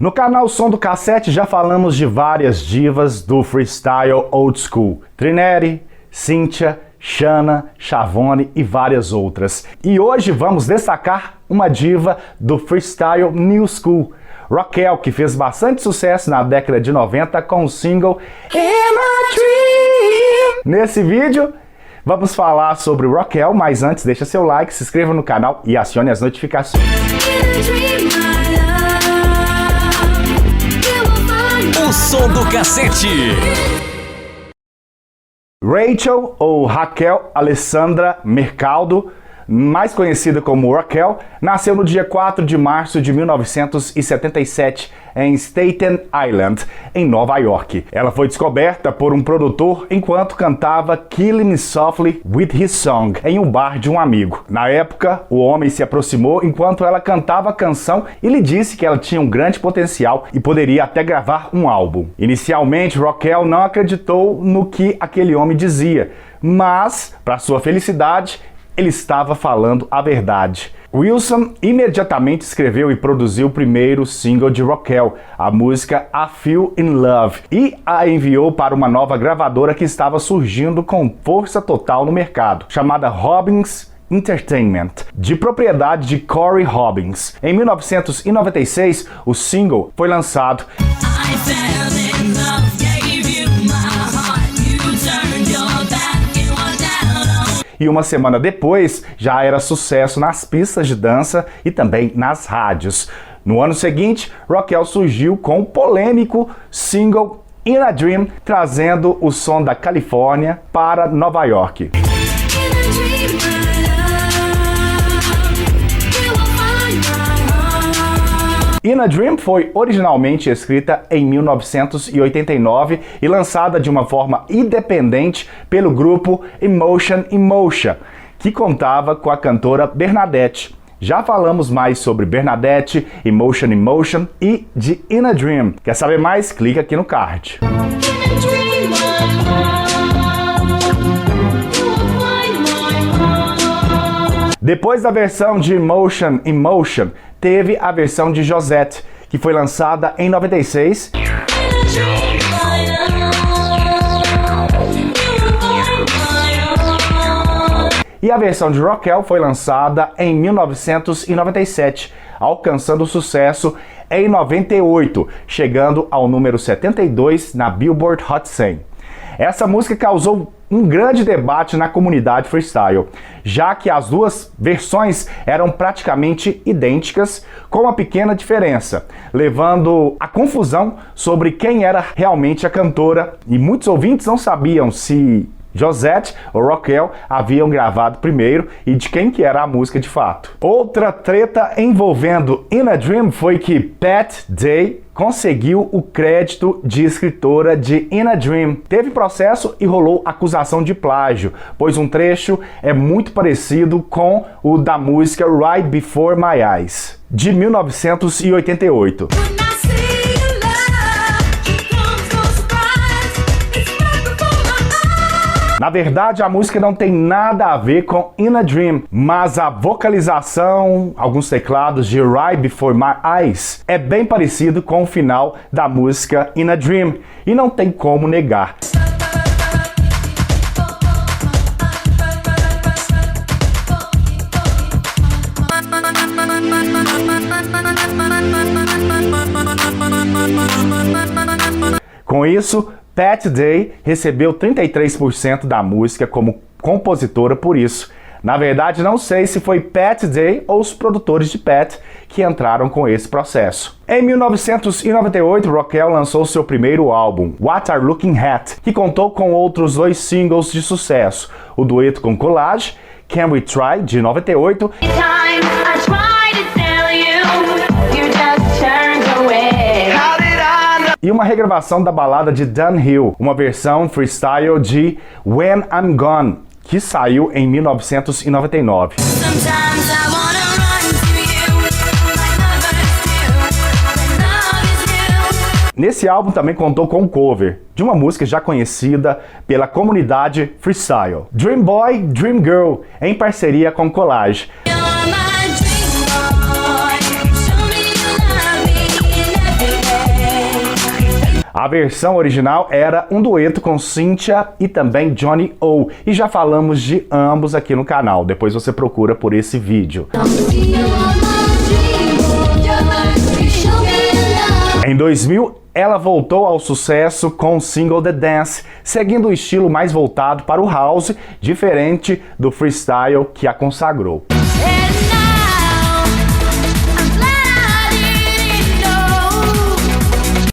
No canal Som do Cassete já falamos de várias divas do freestyle old school. Trineri, Cynthia, Xana, Shavonne e várias outras. E hoje vamos destacar uma diva do freestyle new school, Raquel, que fez bastante sucesso na década de 90 com o single In My Dream. Nesse vídeo vamos falar sobre Raquel, mas antes deixa seu like, se inscreva no canal e acione as notificações. O Som do Cassete. Rachel, ou Raquel Alessandra Mercado, mais conhecida como Raquel, nasceu no dia 4 de março de 1977 em Staten Island, em Nova York. Ela foi descoberta por um produtor enquanto cantava Killing Me Softly with His Song em um bar de um amigo. Na época, o homem se aproximou enquanto ela cantava a canção e lhe disse que ela tinha um grande potencial e poderia até gravar um álbum. Inicialmente, Raquel não acreditou no que aquele homem dizia, mas, para sua felicidade, ele estava falando a verdade. Wilson imediatamente escreveu e produziu o primeiro single de Raquel, a música I Feel in Love, e a enviou para uma nova gravadora que estava surgindo com força total no mercado, chamada Robbins Entertainment, de propriedade de Corey Robbins. Em 1996, o single foi lançado. E uma semana depois, já era sucesso nas pistas de dança e também nas rádios. No ano seguinte, Raquel surgiu com o polêmico single In a Dream, trazendo o som da Califórnia para Nova York. In a Dream foi originalmente escrita em 1989 e lançada de uma forma independente pelo grupo Emotion in Motion, que contava com a cantora Bernadette. Já falamos mais sobre Bernadette, Emotion in Motion e de In a Dream. Quer saber mais? Clica aqui no card. Depois da versão de Emotion in Motion, teve a versão de Josette, que foi lançada em 96. E a versão de Raquel foi lançada em 1997, alcançando sucesso em 98, chegando ao número 72 na Billboard Hot 100. Essa música causou um grande debate na comunidade freestyle, já que as duas versões eram praticamente idênticas, com uma pequena diferença, levando a confusão sobre quem era realmente a cantora, e muitos ouvintes não sabiam se Josette ou Raquel haviam gravado primeiro e de quem que era a música de fato. Outra treta envolvendo In a Dream foi que Pat Day conseguiu o crédito de escritora de In a Dream. Teve processo e rolou acusação de plágio, pois um trecho é muito parecido com o da música Right Before My Eyes, de 1988. Na verdade, a música não tem nada a ver com In a Dream, mas a vocalização, alguns teclados de Right Before My Eyes é bem parecido com o final da música In a Dream, e não tem como negar. Com isso, Pat Day recebeu 33% da música como compositora por isso. Na verdade, não sei se foi Pat Day ou os produtores de Pat que entraram com esse processo. Em 1998, Raquel lançou seu primeiro álbum, What Are Looking At, que contou com outros dois singles de sucesso, o dueto com Collage, Can We Try, de 98, e uma regravação da balada de Dan Hill, uma versão freestyle de When I'm Gone, que saiu em 1999. Nesse álbum também contou com um cover de uma música já conhecida pela comunidade freestyle, Dream Boy, Dream Girl, em parceria com Collage. A versão original era um dueto com Cynthia e também Johnny O, e já falamos de ambos aqui no canal, depois você procura por esse vídeo. Em 2000, ela voltou ao sucesso com o single The Dance, seguindo o estilo mais voltado para o house, diferente do freestyle que a consagrou.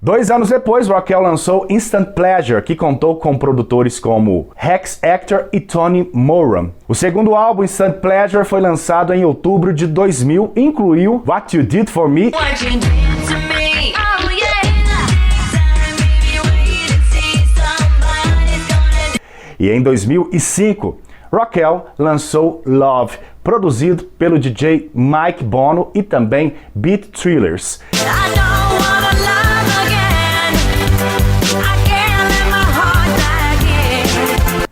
2 anos depois, Raquel lançou Instant Pleasure, que contou com produtores como Rex Actor e Tony Moran. O segundo álbum, Instant Pleasure, foi lançado em outubro de 2000 e incluiu What You Did For Me e em 2005, Raquel lançou Love, produzido pelo DJ Mike Bono e também Beat Thrillers.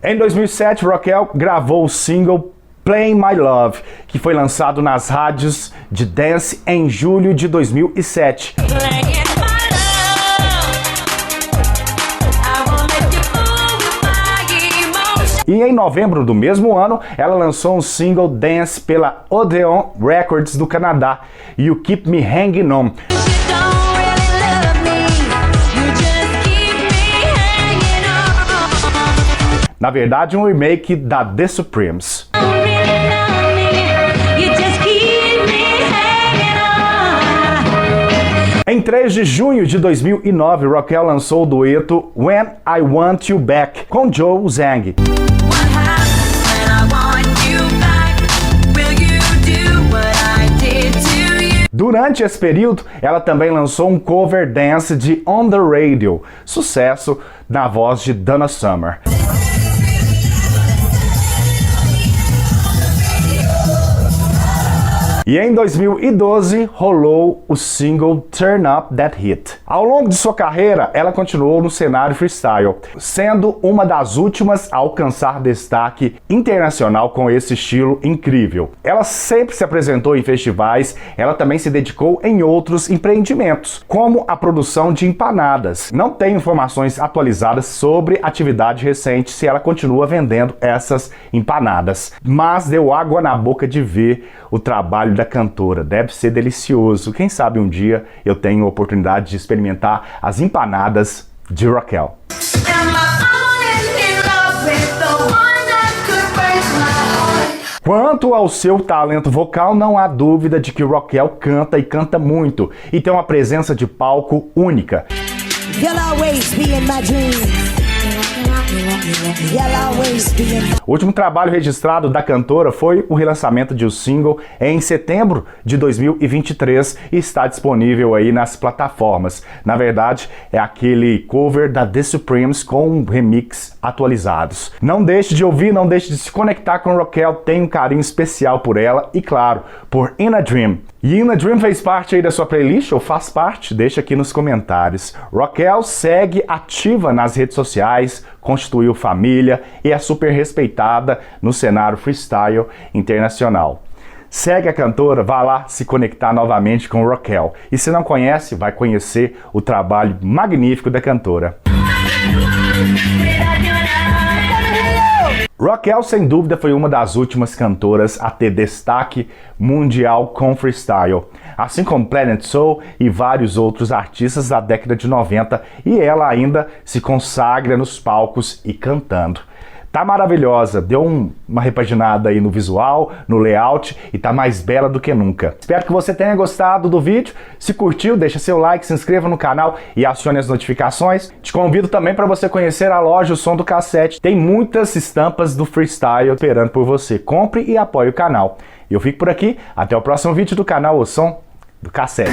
Em 2007, Raquel gravou o single Playing My Love, que foi lançado nas rádios de dance em julho de 2007. E em novembro do mesmo ano, ela lançou um single Dance pela Odeon Records do Canadá, You Keep Me Hanging On. Na verdade, um remake da The Supremes. Em 3 de junho de 2009, Raquel lançou o dueto When I Want You Back com Joe Zhang. Durante esse período, ela também lançou um cover dance de On The Radio, sucesso na voz de Donna Summer. E em 2012, rolou o single Turn Up That Hit. Ao longo de sua carreira, ela continuou no cenário freestyle, sendo uma das últimas a alcançar destaque internacional com esse estilo incrível. Ela sempre se apresentou em festivais, ela também se dedicou em outros empreendimentos, como a produção de empanadas. Não tem informações atualizadas sobre a atividade recente se ela continua vendendo essas empanadas, mas deu água na boca de ver o trabalho da cantora. Deve ser delicioso. Quem sabe um dia eu tenho a oportunidade de experimentar as empanadas de Raquel. Quanto ao seu talento vocal, não há dúvida de que Raquel canta e canta muito, e tem uma presença de palco única. O último trabalho registrado da cantora foi o relançamento de um single em setembro de 2023 e está disponível aí nas plataformas. Na verdade, é aquele cover da The Supremes com remix atualizados. Não deixe de ouvir, não deixe de se conectar com Raquel, tem um carinho especial por ela e, claro, por In A Dream. E In A Dream fez parte aí da sua playlist ou faz parte? Deixa aqui nos comentários. Raquel segue ativa nas redes sociais, constituiu família e é super respeitada no cenário freestyle internacional. Segue a cantora, vá lá se conectar novamente com Raquel. E se não conhece, vai conhecer o trabalho magnífico da cantora. Raquel, sem dúvida, foi uma das últimas cantoras a ter destaque mundial com freestyle, assim como Planet Soul e vários outros artistas da década de 90, e ela ainda se consagra nos palcos e cantando. Tá maravilhosa, deu uma repaginada aí no visual, no layout e tá mais bela do que nunca. Espero que você tenha gostado do vídeo. Se curtiu, deixa seu like, se inscreva no canal e acione as notificações. Te convido também para você conhecer a loja O Som do Cassete. Tem muitas estampas do freestyle esperando por você. Compre e apoie o canal. Eu fico por aqui, até o próximo vídeo do canal O Som do Cassete.